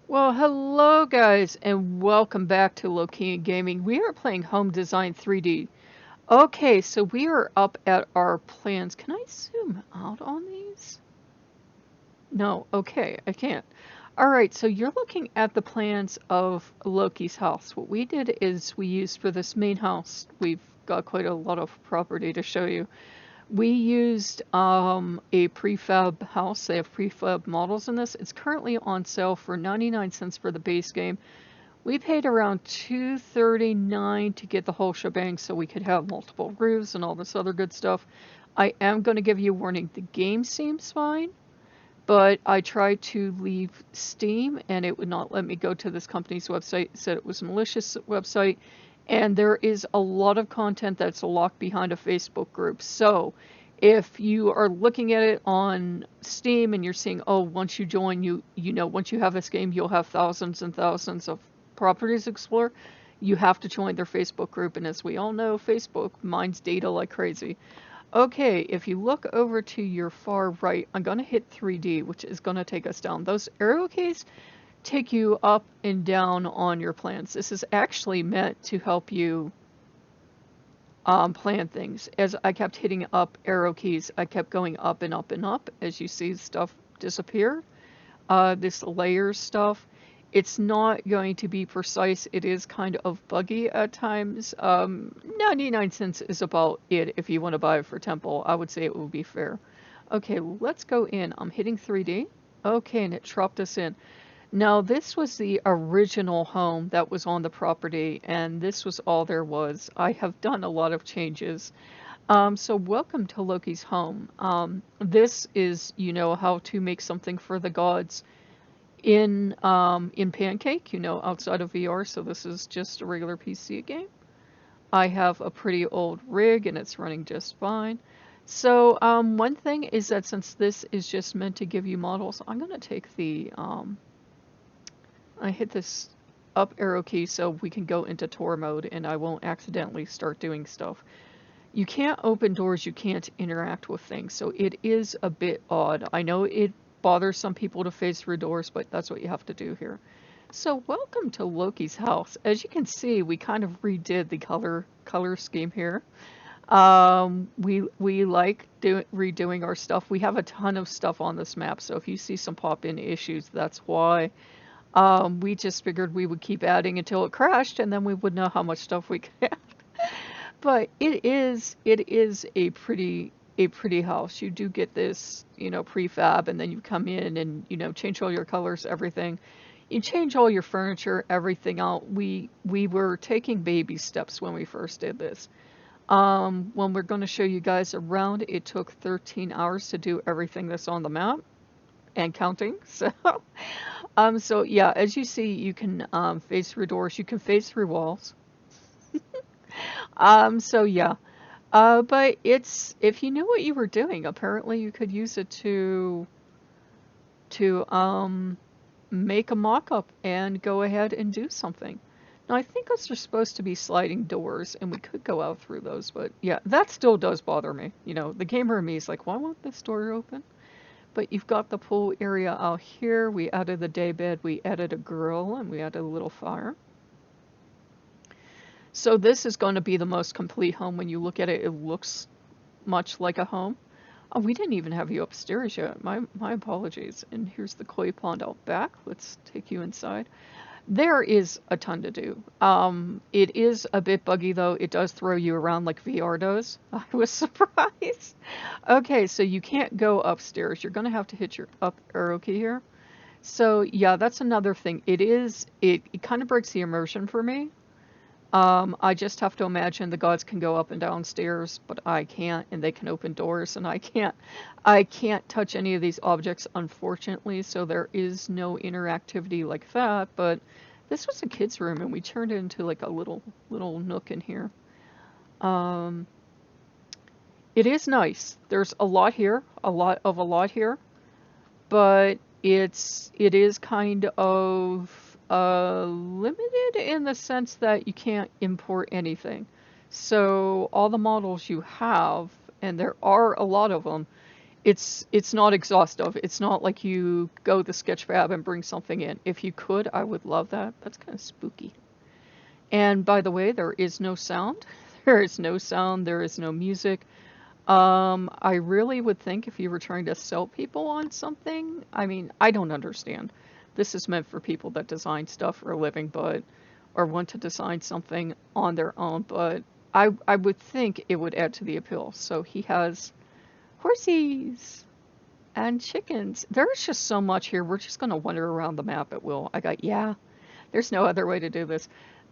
Well, hello guys, and welcome back to Lokean Gaming. We are playing Home Design 3D. Okay, so we are up at our plans. Can I zoom out on these? No, okay, I can't. Alright, so you're looking at the plans of Loki's house. What we did is we used for this main house, we've got quite a lot of property to show you. We used a prefab house. They have prefab models in this. It's currently on sale for 99 cents for the base game. We paid around $239 to get the whole shebang so we could have multiple roofs and all this other good stuff. I am going to give you a warning. The game seems fine, but I tried to leave Steam and it would not let me go to this company's website. It said it was a malicious website, and there is a lot of content that's locked behind a Facebook group. So if you are looking at it on Steam and you're seeing, oh, once you join, once you have this game, you'll have thousands and thousands of properties to explore, you have to join their Facebook group. And as we all know, Facebook mines data like crazy. Okay, if you look over to your far right, I'm going to hit 3D, which is going to take us down. Those arrow keys take you up and down on your plans. This is actually meant to help you plan things. As I kept hitting up arrow keys, I kept going up and up and up. As you see, stuff disappear. This layers stuff. It's not going to be precise. It is kind of buggy at times. 99 cents is about it if you want to buy it for Temple. I would say it would be fair. Okay, let's go in. I'm hitting 3D. Okay, and it dropped us in. Now, this was the original home that was on the property, and this was all there was. I have done a lot of changes. So welcome to Loki's home. This is, how to make something for the gods in Pancake, outside of VR. So this is just a regular PC game. I have a pretty old rig and it's running just fine. So one thing is that since this is just meant to give you models, I'm going to take I hit this up arrow key so we can go into tour mode and I won't accidentally start doing stuff. You can't open doors, you can't interact with things, so it is a bit odd. I know it bothers some people to phase through doors, but that's what you have to do here. So welcome to Loki's house. As you can see, we kind of redid the color scheme here. We like redoing our stuff. We have a ton of stuff on this map, so if you see some pop-in issues, that's why. We just figured we would keep adding until it crashed, and then we would know how much stuff we could add. But it is a pretty house. You do get this, prefab, and then you come in and, change all your colors, everything. You change all your furniture, everything out. We were taking baby steps when we first did this. When we're going to show you guys around, it took 13 hours to do everything that's on the map and counting. So yeah, as you see, you can phase through doors, you can phase through walls. So yeah. But if you knew what you were doing, apparently you could use it to make a mock-up and go ahead and do something. Now I think those are supposed to be sliding doors and we could go out through those, but yeah, that still does bother me. The gamer in me is like, why won't this door open? But you've got the pool area out here. We added the daybed, we added a grill, and we added a little fire. So this is going to be the most complete home. When you look at it, it looks much like a home. Oh, we didn't even have you upstairs yet. My apologies. And here's the koi pond out back. Let's take you inside. There is a ton to do. It is a bit buggy though. It does throw you around like VR does. I was surprised. Okay, so you can't go upstairs. You're going to have to hit your up arrow key here. So yeah, that's another thing. It kind of breaks the immersion for me. I just have to imagine the gods can go up and down stairs, but I can't, and they can open doors, and I can't touch any of these objects, unfortunately, so there is no interactivity like that, but this was a kid's room, and we turned it into like a little nook in here. It is nice. There's a lot here, a lot here, but it is kind of limited in the sense that you can't import anything. So all the models you have, and there are a lot of them, It's not exhaustive. It's not like you go to Sketchfab and bring something in. If you could, I would love that. That's kind of spooky. And by the way, there is no sound. There is no sound. There is no music. I really would think if you were trying to sell people on something, I mean, I don't understand. This is meant for people that design stuff for a living, but or want to design something on their own, but I would think it would add to the appeal. So he has horsies and chickens. There's just so much here. We're just going to wander around the map at will. Yeah, there's no other way to do this.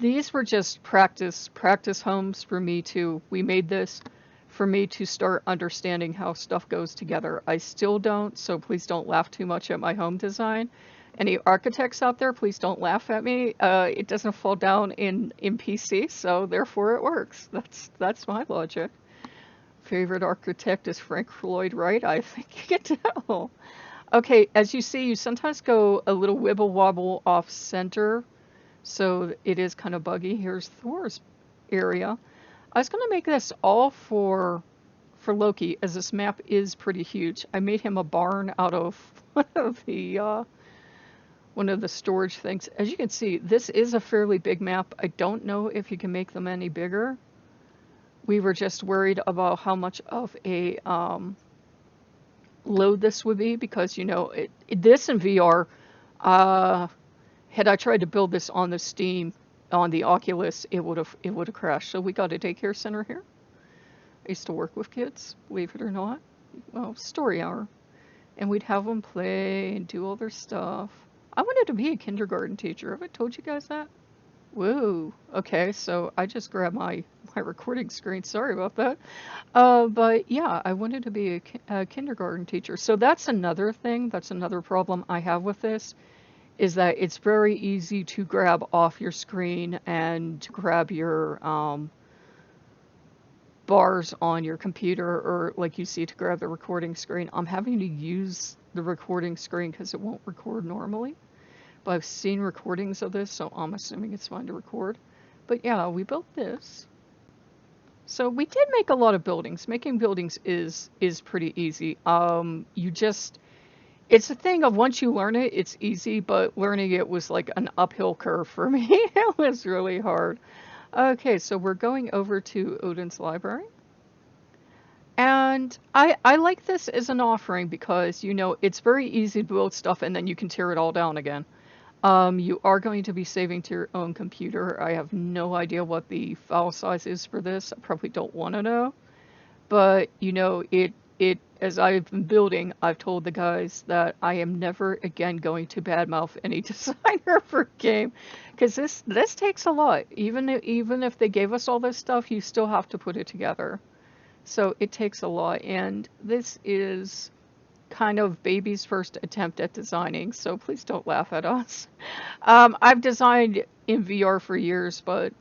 These were just practice homes for me to, we made this for me to start understanding how stuff goes together. I still don't, so please don't laugh too much at my home design. Any architects out there, please don't laugh at me. It doesn't fall down in PC, so therefore it works. That's my logic. Favorite architect is Frank Lloyd Wright. I think you can tell. Okay, as you see, you sometimes go a little wibble wobble off center, so it is kind of buggy. Here's Thor's area. I was going to make this all for Loki, as this map is pretty huge. I made him a barn out of one of the storage things. As you can see, this is a fairly big map. I don't know if you can make them any bigger. We were just worried about how much of a load this would be because, you know, this in VR, had I tried to build this on the Steam, on the Oculus, it would have crashed. So we got a daycare center here. I used to work with kids, believe it or not. Well, story hour. And we'd have them play and do all their stuff. I wanted to be a kindergarten teacher. Have I told you guys that? Whoa. Okay, so I just grabbed my recording screen. Sorry about that. But yeah, I wanted to be a kindergarten teacher. So that's another thing. That's another problem I have with this, is that it's very easy to grab off your screen and grab your bars on your computer, or like you see to grab the recording screen. I'm having to use the recording screen because it won't record normally. But I've seen recordings of this, so I'm assuming it's fine to record. But yeah, we built this. So we did make a lot of buildings. Making buildings is pretty easy. It's a thing of once you learn it, it's easy, but learning it was like an uphill curve for me. It was really hard. Okay, so we're going over to Odin's library. And I like this as an offering because, you know, it's very easy to build stuff and then you can tear it all down again. You are going to be saving to your own computer. I have no idea what the file size is for this. I probably don't want to know. But, you know, as I've been building, I've told the guys that I am never again going to badmouth any designer for a game. Because this takes a lot. Even if they gave us all this stuff, you still have to put it together. So it takes a lot. And this is kind of baby's first attempt at designing, so please don't laugh at us. I've designed in VR for years, but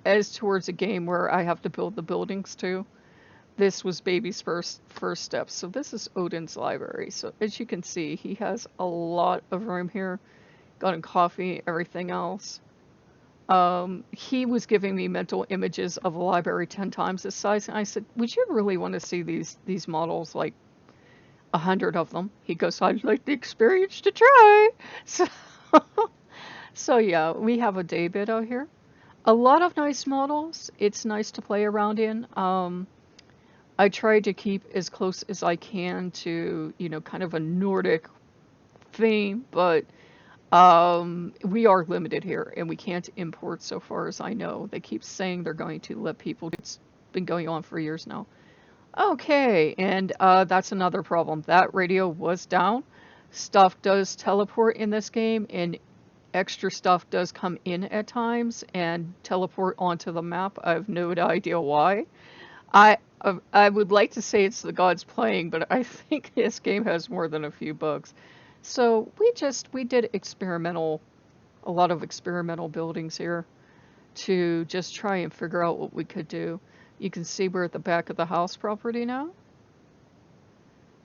as towards a game where I have to build the buildings too, this was baby's first steps. So this is Odin's library. So as you can see, he has a lot of room here. Got him coffee, everything else. He was giving me mental images of a library 10 times this size, and I said, would you really want to see these models, like 100 of them? He goes, I'd like the experience to try. So yeah, we have a day bit out here. A lot of nice models. It's nice to play around in. I try to keep as close as I can to, you know, kind of a Nordic theme, but we are limited here and we can't import so far as I know. They keep saying they're going to let people. It's been going on for years now. Okay, and that's another problem. That radio was down. Stuff does teleport in this game, and extra stuff does come in at times and teleport onto the map. I have no idea why. I would like to say it's the gods playing, but I think this game has more than a few bugs. So we did a lot of experimental buildings here to just try and figure out what we could do. You can see we're at the back of the house property now.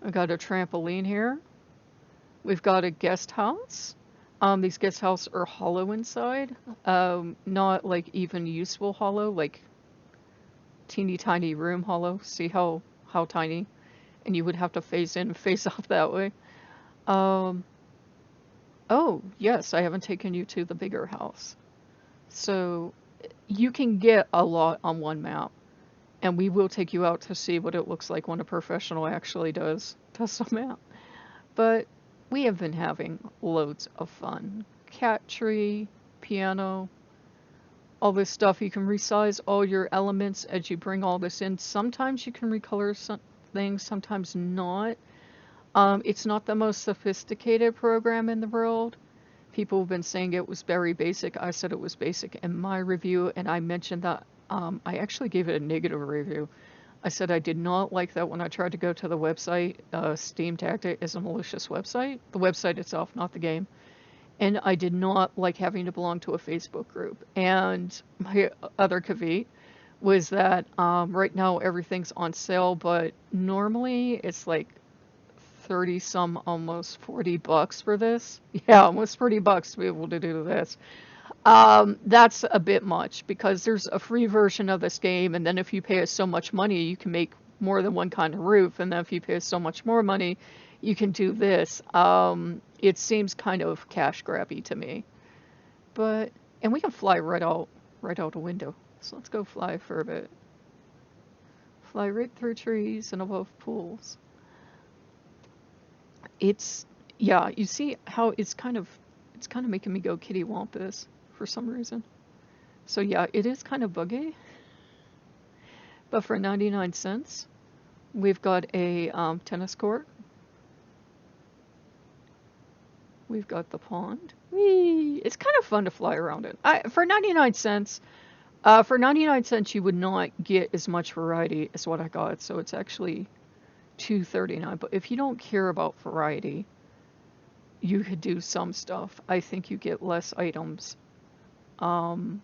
I got a trampoline here. We've got a guest house. These guest houses are hollow inside. Not like even useful hollow, like teeny tiny room hollow. See how tiny? and you would have to face in and face out that way. Um, oh, yes, I haven't taken you to the bigger house. So you can get a lot on one map, and we will take you out to see what it looks like when a professional actually does a map. But we have been having loads of fun. Cat tree, piano, all this stuff. You can resize all your elements as you bring all this in. Sometimes you can recolor some things, sometimes not. It's not the most sophisticated program in the world. People have been saying it was very basic. I said it was basic in my review, and I mentioned that I actually gave it a negative review. I said I did not like that when I tried to go to the website. Steam tagged it as a malicious website, the website itself, not the game. And I did not like having to belong to a Facebook group. And my other caveat was that right now everything's on sale, but normally it's like 30 some, almost $40 for this. Yeah, almost $40 to be able to do this. That's a bit much because there's a free version of this game, and then if you pay us so much money, you can make more than one kind of roof, and then if you pay us so much more money, you can do this. It seems kind of cash grabby to me, but and we can fly right out a window. So let's go fly for a bit. Fly right through trees and above pools. It's yeah, you see how it's kind of making me go kitty wampus for some reason. So yeah, it is kind of buggy, but for 99 cents, we've got a tennis court. We've got the pond. Whee! It's kind of fun to fly around it. For 99 cents, you would not get as much variety as what I got. So it's actually 239. But if you don't care about variety, you could do some stuff. I think you get less items. Um,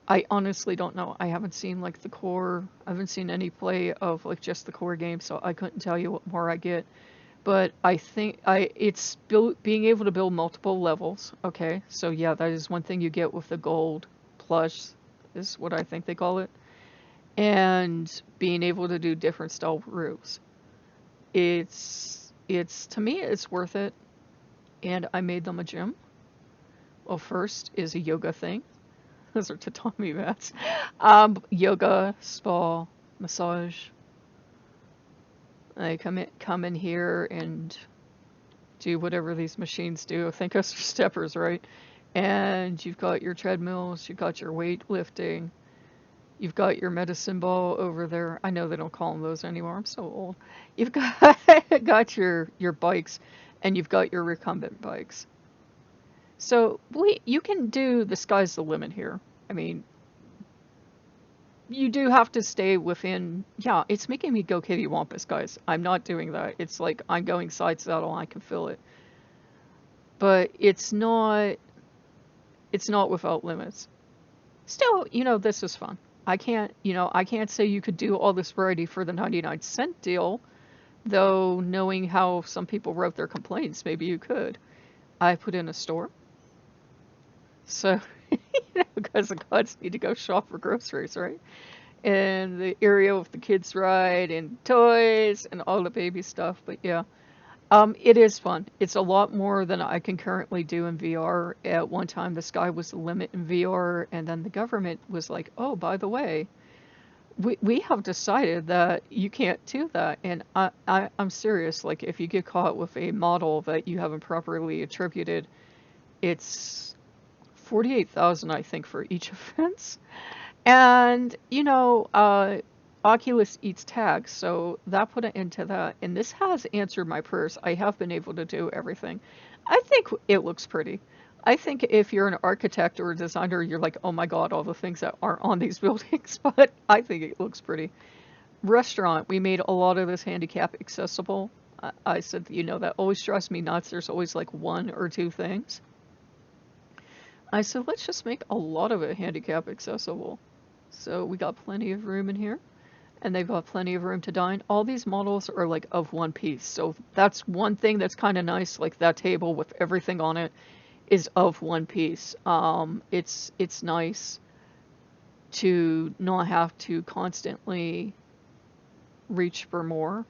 I honestly don't know. I haven't seen like the core. I haven't seen any play of like just the core game, so I couldn't tell you what more I get. But I think it's being able to build multiple levels. Okay, so yeah, that is one thing you get with the gold plush, is what I think they call it, and being able to do different style roofs. It's to me it's worth it, and I made them a gym. Well, first is a yoga thing. Those are tatami mats. Yoga, spa, massage. I come in here and do whatever these machines do. I think those are steppers, right? And you've got your treadmills, you've got your weightlifting, you've got your medicine ball over there. I know they don't call them those anymore. I'm so old. You've got got your bikes, and you've got your recumbent bikes. So you can do the sky's the limit here. I mean, you do have to stay within. Yeah, it's making me go kitty wampus, guys. I'm not doing that. It's like I'm going side saddle. I can feel it, but it's not without limits. Still, this is fun. I can't say you could do all this variety for the 99-cent deal, though knowing how some people wrote their complaints, maybe you could. I put in a store. So, because the gods need to go shop for groceries, right? And the area with the kids ride and toys and all the baby stuff. But yeah, it is fun. It's a lot more than I can currently do in VR. At one time, the sky was the limit in VR, and then the government was like, "Oh, by the way, we have decided that you can't do that." And I'm serious. Like, if you get caught with a model that you haven't properly attributed, it's 48,000, I think, for each offense. And, Oculus eats tags, so that put an end to that. And this has answered my prayers. I have been able to do everything. I think it looks pretty. I think if you're an architect or a designer, you're like, oh my God, all the things that aren't on these buildings. But I think it looks pretty. Restaurant, we made a lot of this handicap accessible. I said, that always drives me nuts. There's always like one or two things. I said, let's just make a lot of it handicap accessible. So we got plenty of room in here, and they've got plenty of room to dine. All these models are like of one piece. So that's one thing that's kind of nice. Like that table with everything on it is of one piece. It's nice to not have to constantly reach for more.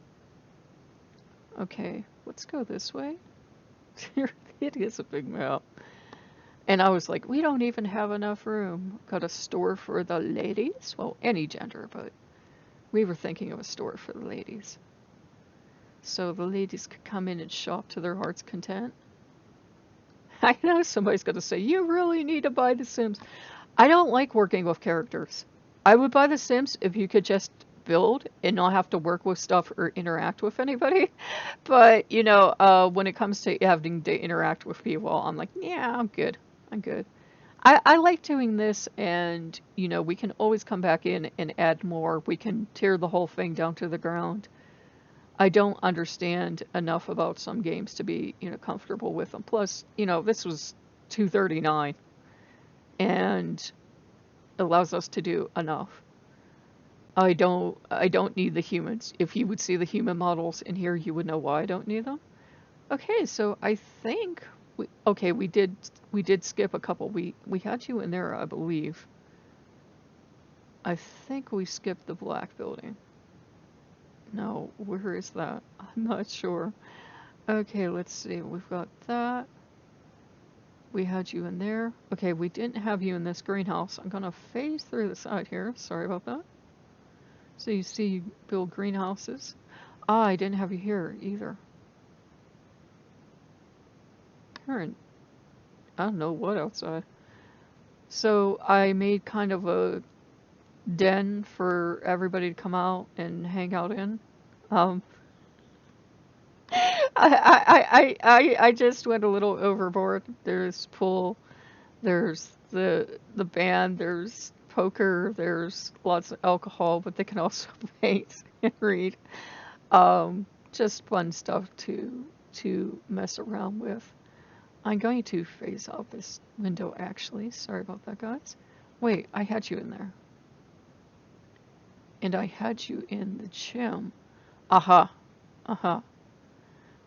Okay, let's go this way. It is a big map. And I was like, we don't even have enough room. Got a store for the ladies? Well, any gender, but we were thinking of a store for the ladies. So the ladies could come in and shop to their heart's content. I know somebody's going to say, you really need to buy The Sims. I don't like working with characters. I would buy The Sims if you could just build and not have to work with stuff or interact with anybody. But, when it comes to having to interact with people, I'm like, yeah, I'm good. I'm good. I like doing this, and, we can always come back in and add more. We can tear the whole thing down to the ground. I don't understand enough about some games to be, comfortable with them. Plus, this was 239 and allows us to do enough. I don't need the humans. If you would see the human models in here, you would know why I don't need them. Okay, so I think we did skip a couple. We had you in there, I believe. I think we skipped the black building. No, where is that? I'm not sure. Okay, let's see. We've got that. We had you in there. Okay, we didn't have you in this greenhouse. I'm gonna phase through the side here. Sorry about that. So you see you build greenhouses. Ah, I didn't have you here either. Current. I don't know what outside. So I made kind of a den for everybody to come out and hang out in. Um, I just went a little overboard. There's pool, there's the band, there's poker, there's lots of alcohol, but they can also paint and read. Just fun stuff to mess around with. I'm going to phase out this window actually. Sorry about that, guys. Wait, I had you in there. And I had you in the gym. Aha. Aha.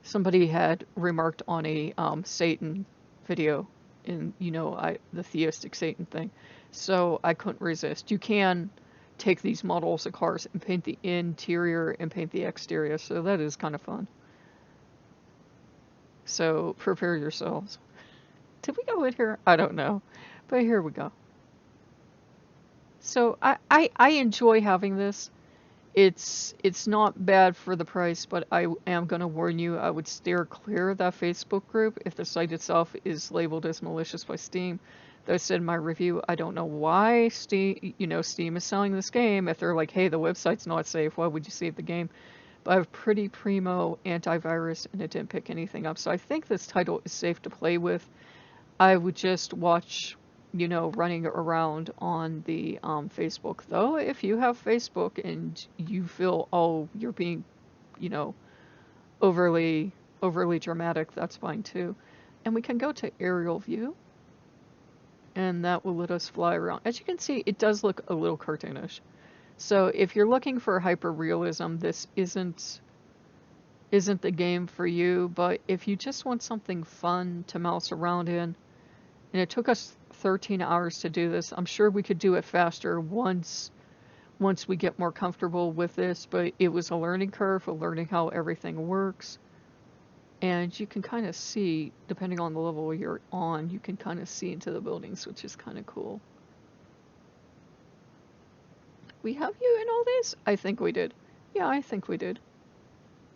Somebody had remarked on a Satan video in, the theistic Satan thing. So I couldn't resist. You can take these models of cars and paint the interior and paint the exterior. So that is kind of fun. So prepare yourselves. Did we go in here? I don't know. But here we go. So I enjoy having this. It's not bad for the price, but I am going to warn you, I would steer clear of that Facebook group if the site itself is labeled as malicious by Steam. Though I said in my review, I don't know why Steam is selling this game. If they're like, hey, the website's not safe, why would you save the game? But I have pretty primo antivirus and it didn't pick anything up. So I think this title is safe to play with. I would just watch, running around on the Facebook. Though, if you have Facebook and you feel, oh, you're being, you know, overly dramatic, that's fine too. And we can go to aerial view, and that will let us fly around. As you can see, it does look a little cartoonish. So if you're looking for hyper realism, this isn't the game for you. But if you just want something fun to mouse around in, and it took us 13 hours to do this, I'm sure we could do it faster once we get more comfortable with this. But it was a learning curve of learning how everything works. And you can kind of see, depending on the level you're on, you can kind of see into the buildings, which is kind of cool. We have you in all these? I think we did. Yeah, I think we did.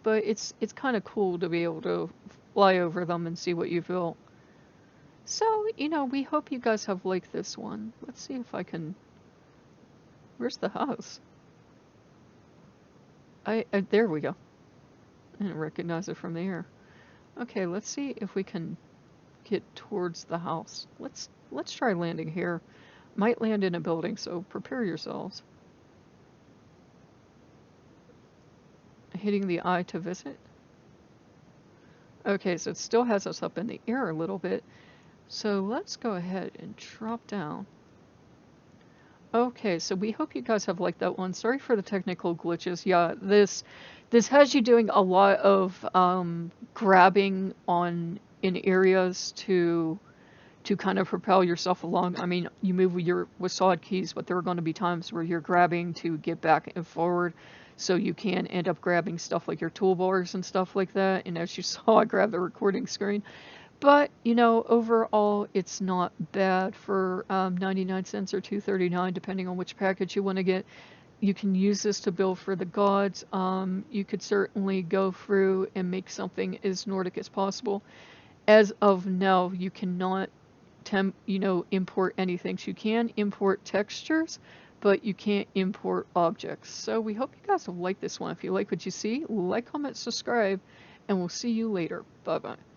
But it's kind of cool to be able to fly over them and see what you built. So, we hope you guys have liked this one. Let's see if I can... Where's the house? There we go. I didn't recognize it from the air. Okay, let's see if we can get towards the house. Let's try landing here. Might land in a building, so prepare yourselves. Hitting the eye to visit. Okay, so it still has us up in the air a little bit. So let's go ahead and drop down. Okay, so we hope you guys have liked that one. Sorry for the technical glitches. Yeah, this has you doing a lot of grabbing in areas to to kind of propel yourself along. I mean, you move with solid keys, but there are going to be times where you're grabbing to get back and forward, so you can end up grabbing stuff like your toolbars and stuff like that. And as you saw, I grabbed the recording screen. But, you know, overall, it's not bad for 99 cents or $2.39, depending on which package you want to get. You can use this to build for the gods. You could certainly go through and make something as Nordic as possible. As of now, you cannot import anything. So you can import textures, but you can't import objects. So we hope you guys will like this one. If you like what you see, like, comment, subscribe, and we'll see you later. Bye-bye.